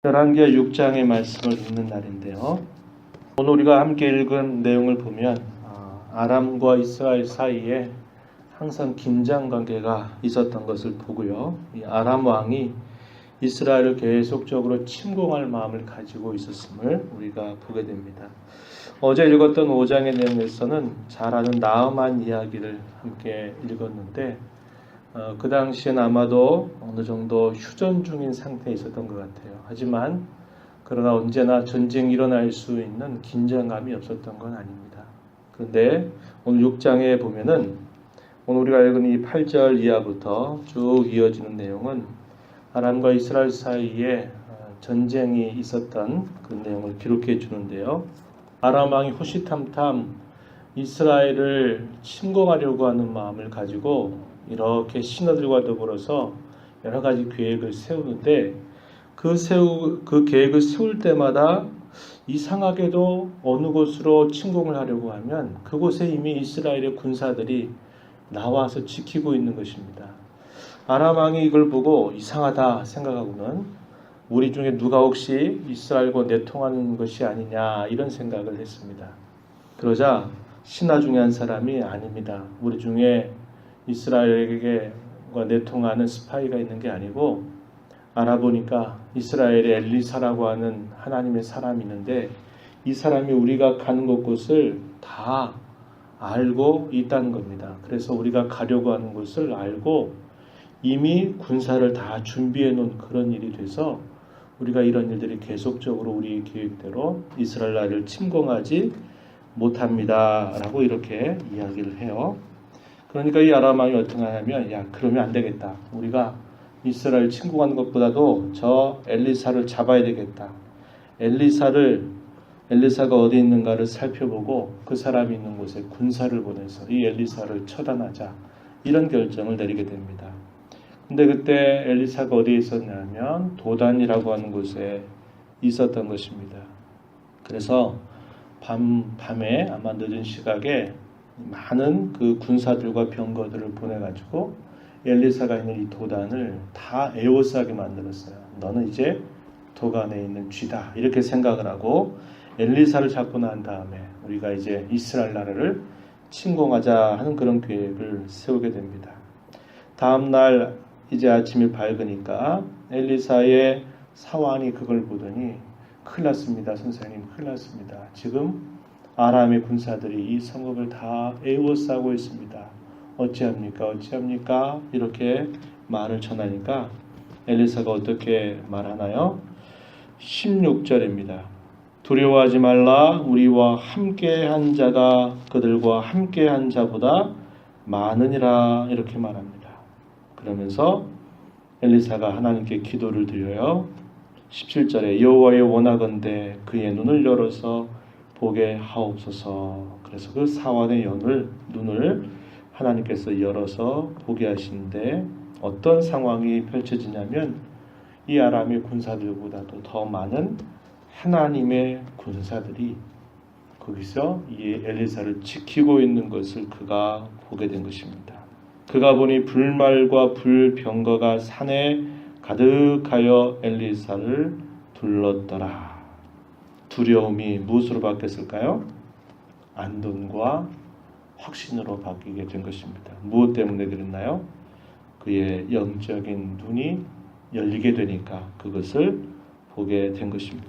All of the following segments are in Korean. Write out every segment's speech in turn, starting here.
열왕기하 6장의 말씀을 읽는 날인데요. 오늘 우리가 함께 읽은 내용을 보면 아람과 이스라엘 사이에 항상 긴장 관계가 있었던 것을 보고요. 이 아람 왕이 이스라엘을 계속적으로 침공할 마음을 가지고 있었음을 우리가 보게 됩니다. 어제 읽었던 5장의 내용에서는 잘 아는 나아만 이야기를 함께 읽었는데 그 당시엔 아마도 어느 정도 휴전 중인 상태에 있었던 것 같아요. 하지만 그러나 언제나 전쟁이 일어날 수 있는 긴장감이 없었던 건 아닙니다. 그런데 오늘 6장에 보면은 오늘 우리가 읽은 이 8절 이하부터 쭉 이어지는 내용은 아람과 이스라엘 사이에 전쟁이 있었던 그 내용을 기록해 주는데요. 아람 왕이 호시탐탐 이스라엘을 침공하려고 하는 마음을 가지고 이렇게 신하들과 더불어서 여러 가지 계획을 세우는데 그 계획을 세울 때마다 이상하게도 어느 곳으로 침공을 하려고 하면 그곳에 이미 이스라엘의 군사들이 나와서 지키고 있는 것입니다. 아람 왕이 이걸 보고 이상하다 생각하고는 우리 중에 누가 혹시 이스라엘과 내통하는 것이 아니냐 이런 생각을 했습니다. 그러자 신하 중에 한 사람이 아닙니다. 우리 중에 이스라엘에게 내통하는 스파이가 있는 게 아니고 알아보니까 이스라엘의 엘리사라고 하는 하나님의 사람이 있는데 이 사람이 우리가 가는 곳을 다 알고 있다는 겁니다. 그래서 우리가 가려고 하는 곳을 알고 이미 군사를 다 준비해 놓은 그런 일이 돼서 우리가 이런 일들이 계속적으로 우리 계획대로 이스라엘 나라를 침공하지 못합니다. 라고 이렇게 이야기를 해요. 그러니까 이 아람 왕이 어떻게 하냐면 그러면 안 되겠다. 우리가 이스라엘 침공하는 것보다도 저 엘리사를 잡아야 되겠다. 엘리사가 어디 있는가를 살펴보고 그 사람이 있는 곳에 군사를 보내서 이 엘리사를 처단하자. 이런 결정을 내리게 됩니다. 근데 그때 엘리사가 어디에 있었냐면 도단이라고 하는 곳에 있었던 것입니다. 그래서 밤에 아마 늦은 시각에 많은 그 군사들과 병거들을 보내가지고 엘리사가 있는 이 도단을 다 에워싸게 만들었어요. 너는 이제 도간에 있는 쥐다 이렇게 생각을 하고 엘리사를 잡고 난 다음에 우리가 이제 이스라엘 나라를 침공하자 하는 그런 계획을 세우게 됩니다. 다음 날 이제 아침이 밝으니까 엘리사의 사환이 그걸 보더니 큰일 났습니다. 선생님 큰일 났습니다. 지금 아람의 군사들이 이 성읍을 다 에워싸고 있습니다. 어찌합니까? 이렇게 말을 전하니까 엘리사가 어떻게 말하나요? 16절입니다. 두려워하지 말라. 우리와 함께한 자가 그들과 함께한 자보다 많으니라. 이렇게 말합니다. 그러면서 엘리사가 하나님께 기도를 드려요. 17절에 여호와의 원하건대 그의 눈을 열어서 보게 하옵소서. 그래서 그 사환의 눈을 하나님께서 열어서 보게 하시는데 어떤 상황이 펼쳐지냐면 이 아람의 군사들보다도 더 많은 하나님의 군사들이 거기서 이 엘리사를 지키고 있는 것을 그가 보게 된 것입니다. 그가 보니 불말과 불병거가 산에 가득하여 엘리사를 둘렀더라. 두려움이 무엇으로 바뀌었을까요? 안돈과 확신으로 바뀌게 된 것입니다. 무엇 때문에 그랬나요? 그의 영적인 눈이 열리게 되니까 그것을 보게 된 것입니다.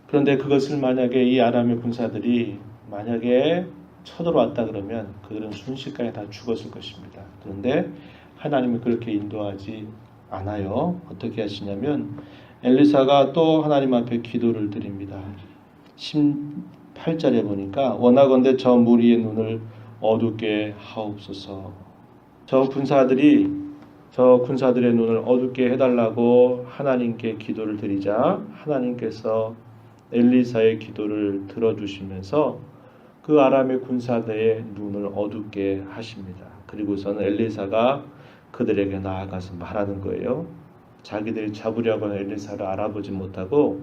그런데 그것을 만약에 이 아람의 군사들이 만약에 쳐들어왔다 그러면 그들은 순식간에 다 죽었을 것입니다. 그런데 하나님이 그렇게 인도하지 않아요. 어떻게 하시냐면 엘리사가 또 하나님 앞에 기도를 드립니다. 18절에 보니까 원하건대 저 무리의 눈을 어둡게 하옵소서. 저 군사들의 눈을 어둡게 해달라고 하나님께 기도를 드리자 하나님께서 엘리사의 기도를 들어주시면서 그 아람의 군사들의 눈을 어둡게 하십니다. 그리고서는 엘리사가 그들에게 나아가서 말하는 거예요. 자기들이 잡으려고 하는 엘리사를 알아보지 못하고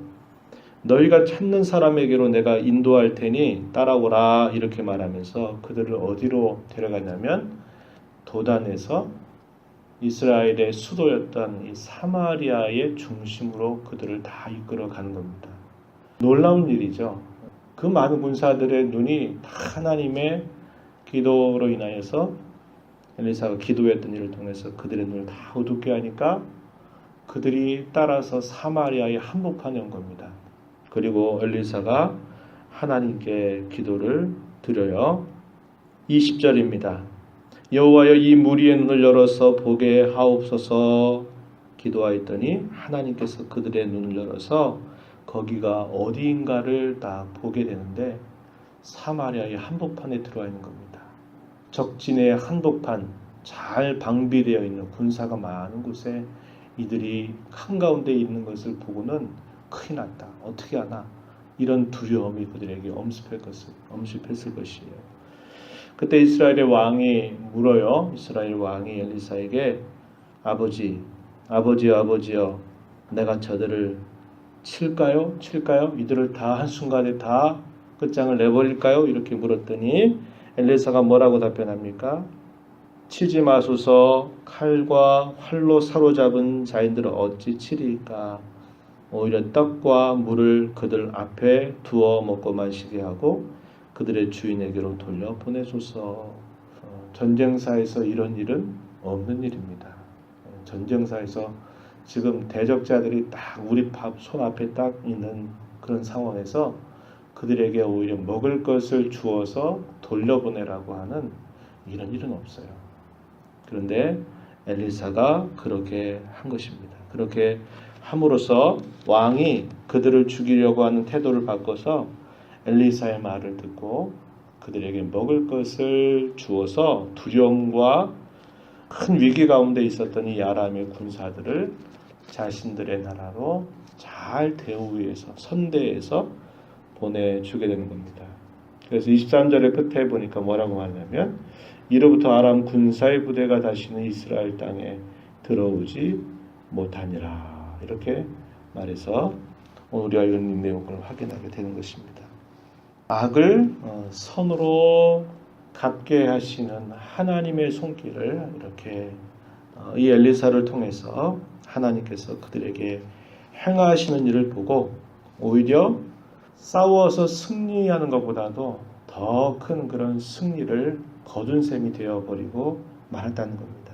너희가 찾는 사람에게로 내가 인도할 테니 따라오라 이렇게 말하면서 그들을 어디로 데려가냐면 도단에서 이스라엘의 수도였던 이 사마리아의 중심으로 그들을 다 이끌어 가는 겁니다. 놀라운 일이죠. 그 많은 군사들의 눈이 다 하나님의 기도로 인하여서 엘리사가 기도했던 일을 통해서 그들의 눈을 다 어둡게 하니까 그들이 따라서 사마리아의 한복판에 온 겁니다. 그리고 엘리사가 하나님께 기도를 드려요. 20절입니다. 여호와여 이 무리의 눈을 열어서 보게 하옵소서 기도하였더니 하나님께서 그들의 눈을 열어서 거기가 어디인가를 다 보게 되는데 사마리아의 한복판에 들어와 있는 겁니다. 적진의 한복판, 잘 방비되어 있는 군사가 많은 곳에 이들이 한가운데 있는 것을 보고는 큰일 났다. 어떻게 하나? 이런 두려움이 그들에게 엄습했을 것이에요. 그때 이스라엘의 왕이 물어요. 이스라엘 왕이 엘리사에게 아버지여 내가 저들을 칠까요? 이들을 다 한순간에 다 끝장을 내버릴까요? 이렇게 물었더니 엘리사가 뭐라고 답변합니까? 치지 마소서. 칼과 활로 사로잡은 자인들을 어찌 치리까? 오히려 떡과 물을 그들 앞에 두어 먹고 마시게 하고 그들의 주인에게로 돌려 보내소서. 전쟁사에서 이런 일은 없는 일입니다. 전쟁사에서 지금 대적자들이 딱 우리 손 앞에 딱 있는 그런 상황에서 그들에게 오히려 먹을 것을 주어서 돌려보내라고 하는 이런 일은 없어요. 그런데 엘리사가 그렇게 한 것입니다. 그렇게 함으로써 왕이 그들을 죽이려고 하는 태도를 바꿔서 엘리사의 말을 듣고 그들에게 먹을 것을 주어서 두려움과 큰 위기 가운데 있었던 이 아람의 군사들을 자신들의 나라로 잘 대우해서 선대해서 보내주게 되는 겁니다. 그래서 23절의 끝에 보니까 뭐라고 하냐면 이로부터 아람 군사의 부대가 다시는 이스라엘 땅에 들어오지 못하니라. 이렇게 말해서 오늘 우리가 이런 내용을 확인하게 되는 것입니다. 악을 선으로 갚게 하시는 하나님의 손길을 이렇게 이 엘리사를 통해서 하나님께서 그들에게 행하시는 일을 보고 오히려 싸워서 승리하는 것보다도 더 큰 그런 승리를 거둔 셈이 되어버리고 말았다는 겁니다.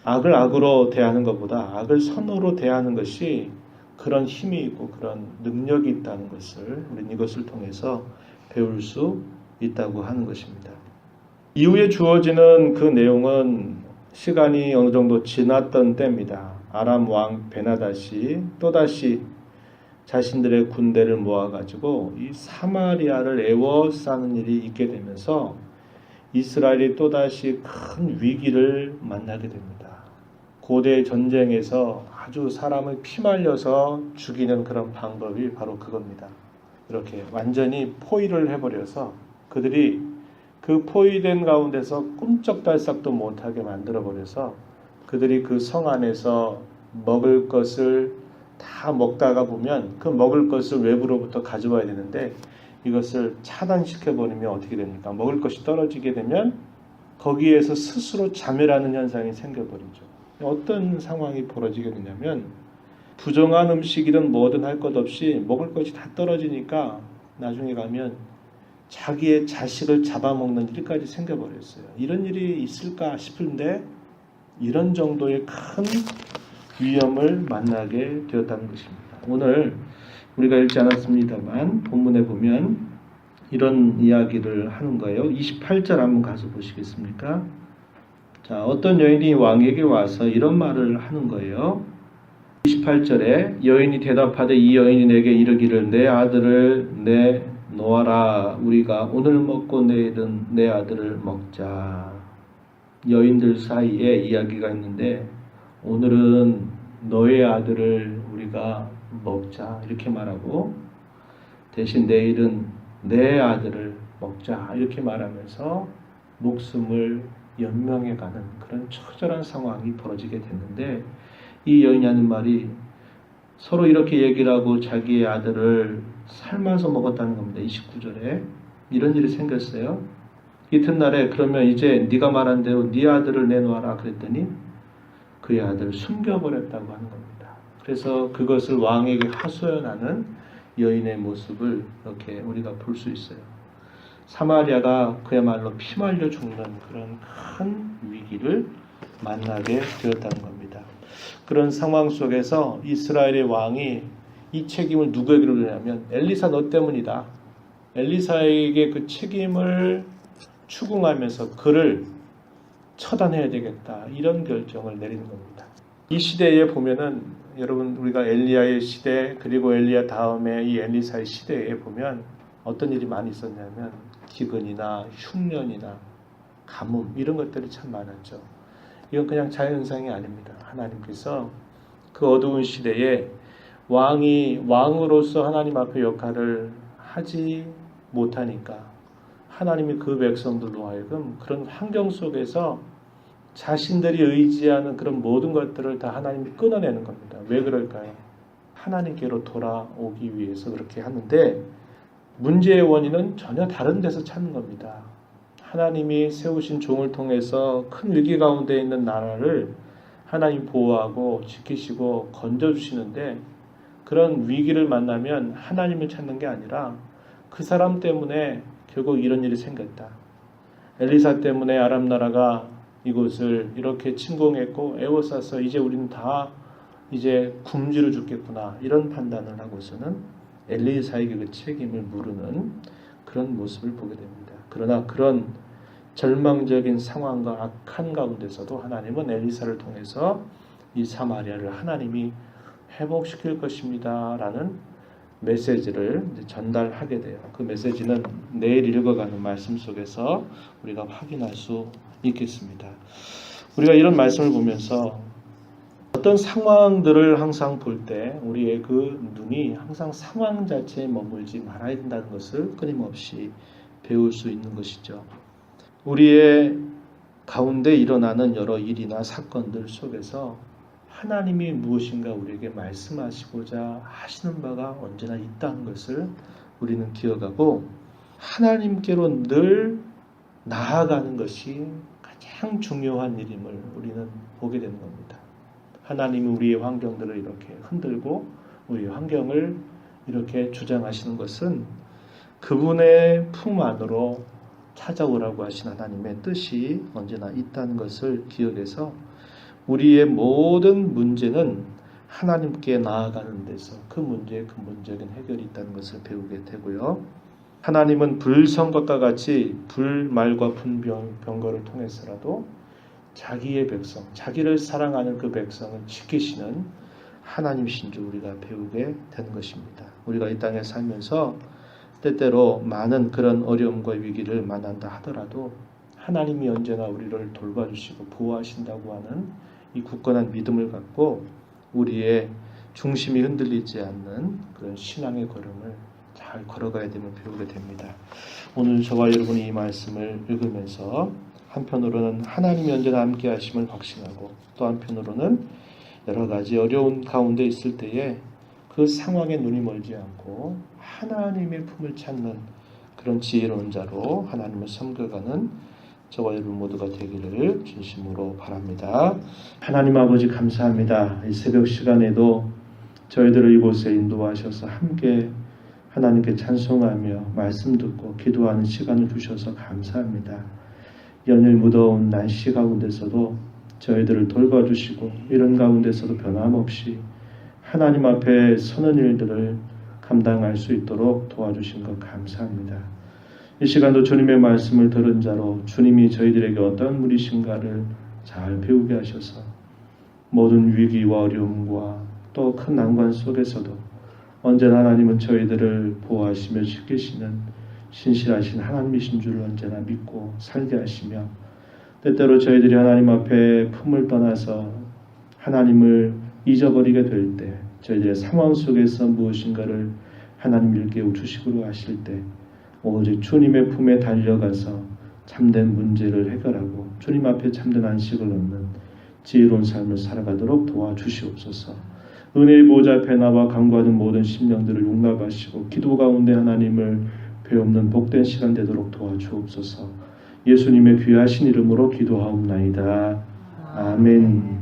악을 악으로 대하는 것보다 악을 선으로 대하는 것이 그런 힘이 있고 그런 능력이 있다는 것을 우리는 이것을 통해서 배울 수 있다고 하는 것입니다. 이후에 주어지는 그 내용은 시간이 어느 정도 지났던 때입니다. 아람 왕 베나닷이 또다시 자신들의 군대를 모아가지고 이 사마리아를 에워싸는 일이 있게 되면서 이스라엘이 또다시 큰 위기를 만나게 됩니다. 고대 전쟁에서 아주 사람을 피말려서 죽이는 그런 방법이 바로 그겁니다. 이렇게 완전히 포위를 해버려서 그들이 그 포위된 가운데서 꿈쩍달싹도 못하게 만들어버려서 그들이 그 성 안에서 먹을 것을 다 먹다가 보면 그 먹을 것을 외부로부터 가져와야 되는데 이것을 차단시켜버리면 어떻게 됩니까? 먹을 것이 떨어지게 되면 거기에서 스스로 자멸하는 현상이 생겨버리죠. 어떤 상황이 벌어지게 되냐면 부정한 음식이든 뭐든 할 것 없이 먹을 것이 다 떨어지니까 나중에 가면 자기의 자식을 잡아먹는 일까지 생겨버렸어요. 이런 일이 있을까 싶은데 이런 정도의 큰 위험을 만나게 되었다는 것입니다. 오늘 우리가 읽지 않았습니다만 본문에 보면 이런 이야기를 하는 거예요. 28절 한번 가서 보시겠습니까? 자, 어떤 여인이 왕에게 와서 이런 말을 하는 거예요. 28절에 여인이 대답하되 이 여인이 내게 이르기를 내 아들을 내놓아라. 우리가 오늘 먹고 내일은 내 아들을 먹자. 여인들 사이에 이야기가 있는데 오늘은 너의 아들을 우리가 먹자 이렇게 말하고 대신 내일은 내 아들을 먹자 이렇게 말하면서 목숨을 연명해가는 그런 처절한 상황이 벌어지게 됐는데 이 여인이 하는 말이 서로 이렇게 얘기를 하고 자기의 아들을 삶아서 먹었다는 겁니다. 29절에 이런 일이 생겼어요. 이튿날에 그러면 이제 네가 말한 대로 네 아들을 내놓아라 그랬더니 그의 아들을 숨겨버렸다고 하는 겁니다. 그래서 그것을 왕에게 하소연하는 여인의 모습을 이렇게 우리가 볼 수 있어요. 사마리아가 그야말로 피말려 죽는 그런 큰 위기를 만나게 되었다는 겁니다. 그런 상황 속에서 이스라엘의 왕이 이 책임을 누구에게로 주냐면 엘리사 너 때문이다. 엘리사에게 그 책임을 추궁하면서 그를 처단해야 되겠다. 이런 결정을 내리는 겁니다. 이 시대에 보면은 여러분 우리가 엘리야의 시대 그리고 엘리야 다음에 이 엘리사의 시대에 보면 어떤 일이 많이 있었냐면 기근이나 흉년이나 가뭄 이런 것들이 참 많았죠. 이건 그냥 자연현상이 아닙니다. 하나님께서 그 어두운 시대에 왕이 왕으로서 하나님 앞에 역할을 하지 못하니까 하나님이 그 백성들로 하여금 그런 환경 속에서 자신들이 의지하는 그런 모든 것들을 다 하나님이 끊어내는 겁니다. 왜 그럴까요? 하나님께로 돌아오기 위해서 그렇게 하는데 문제의 원인은 전혀 다른 데서 찾는 겁니다. 하나님이 세우신 종을 통해서 큰 위기 가운데 있는 나라를 하나님 보호하고 지키시고 건져주시는데 그런 위기를 만나면 하나님을 찾는 게 아니라 그 사람 때문에 결국 이런 일이 생겼다. 엘리사 때문에 아람 나라가 이곳을 이렇게 침공했고 에워싸서 이제 우리는 다 이제 굶주려 죽겠구나 이런 판단을 하고서는 엘리사에게 그 책임을 물으는 그런 모습을 보게 됩니다. 그러나 그런 절망적인 상황과 악한 가운데서도 하나님은 엘리사를 통해서 이 사마리아를 하나님이 회복시킬 것입니다 라는 메시지를 전달하게 돼요. 그 메시지는 내일 읽어가는 말씀 속에서 우리가 확인할 수 있겠습니다. 우리가 이런 말씀을 보면서 어떤 상황들을 항상 볼 때 우리의 그 눈이 항상 상황 자체에 머물지 말아야 된다는 것을 끊임없이 배울 수 있는 것이죠. 우리의 가운데 일어나는 여러 일이나 사건들 속에서 하나님이 무엇인가 우리에게 말씀하시고자 하시는 바가 언제나 있다는 것을 우리는 기억하고 하나님께로 늘 나아가는 것이 가장 중요한 일임을 우리는 보게 되는 겁니다. 하나님이 우리의 환경들을 이렇게 흔들고 우리의 환경을 이렇게 주장하시는 것은 그분의 품 안으로 찾아오라고 하신 하나님의 뜻이 언제나 있다는 것을 기억해서 우리의 모든 문제는 하나님께 나아가는 데서 그 문제의 근본적인 해결이 있다는 것을 배우게 되고요. 하나님은 불성것과 같이 불말과 분병거를 통해서라도 자기의 백성, 자기를 사랑하는 그 백성을 지키시는 하나님이신 줄 우리가 배우게 되는 것입니다. 우리가 이 땅에 살면서 때때로 많은 그런 어려움과 위기를 만난다 하더라도 하나님이 언제나 우리를 돌봐주시고 보호하신다고 하는 이 굳건한 믿음을 갖고 우리의 중심이 흔들리지 않는 그런 신앙의 걸음을 잘 걸어가야 됨을 배우게 됩니다. 오늘 저와 여러분이 이 말씀을 읽으면서 한편으로는 하나님이 언제나 함께 하심을 확신하고 또 한편으로는 여러 가지 어려운 가운데 있을 때에 그 상황에 눈이 멀지 않고 하나님의 품을 찾는 그런 지혜로운 자로 하나님을 섬겨가는 저와 여러분 모두가 되기를 진심으로 바랍니다. 하나님 아버지 감사합니다. 이 새벽 시간에도 저희들을 이곳에 인도하셔서 함께 하나님께 찬송하며 말씀 듣고 기도하는 시간을 주셔서 감사합니다. 연일 무더운 날씨 가운데서도 저희들을 돌봐주시고 이런 가운데서도 변함없이 하나님 앞에 서는 일들을 감당할 수 있도록 도와주신 것 감사합니다. 이 시간도 주님의 말씀을 들은 자로 주님이 저희들에게 어떤 분이신가를 잘 배우게 하셔서 모든 위기와 어려움과 또 큰 난관 속에서도 언제나 하나님은 저희들을 보호하시며 지키시는 신실하신 하나님이신 줄을 언제나 믿고 살게 하시며 때때로 저희들이 하나님 앞에 품을 떠나서 하나님을 잊어버리게 될 때 저희들의 상황 속에서 무엇인가를 하나님 일깨워 주시기로 하실 때 오직 주님의 품에 달려가서 참된 문제를 해결하고 주님 앞에 참된 안식을 얻는 지혜로운 삶을 살아가도록 도와주시옵소서. 은혜의 보좌 앞에 나와 간구하는 모든 심령들을 용납하시고 기도 가운데 하나님을 배움는 복된 시간 되도록 도와주옵소서. 예수님의 귀하신 이름으로 기도하옵나이다. 아멘.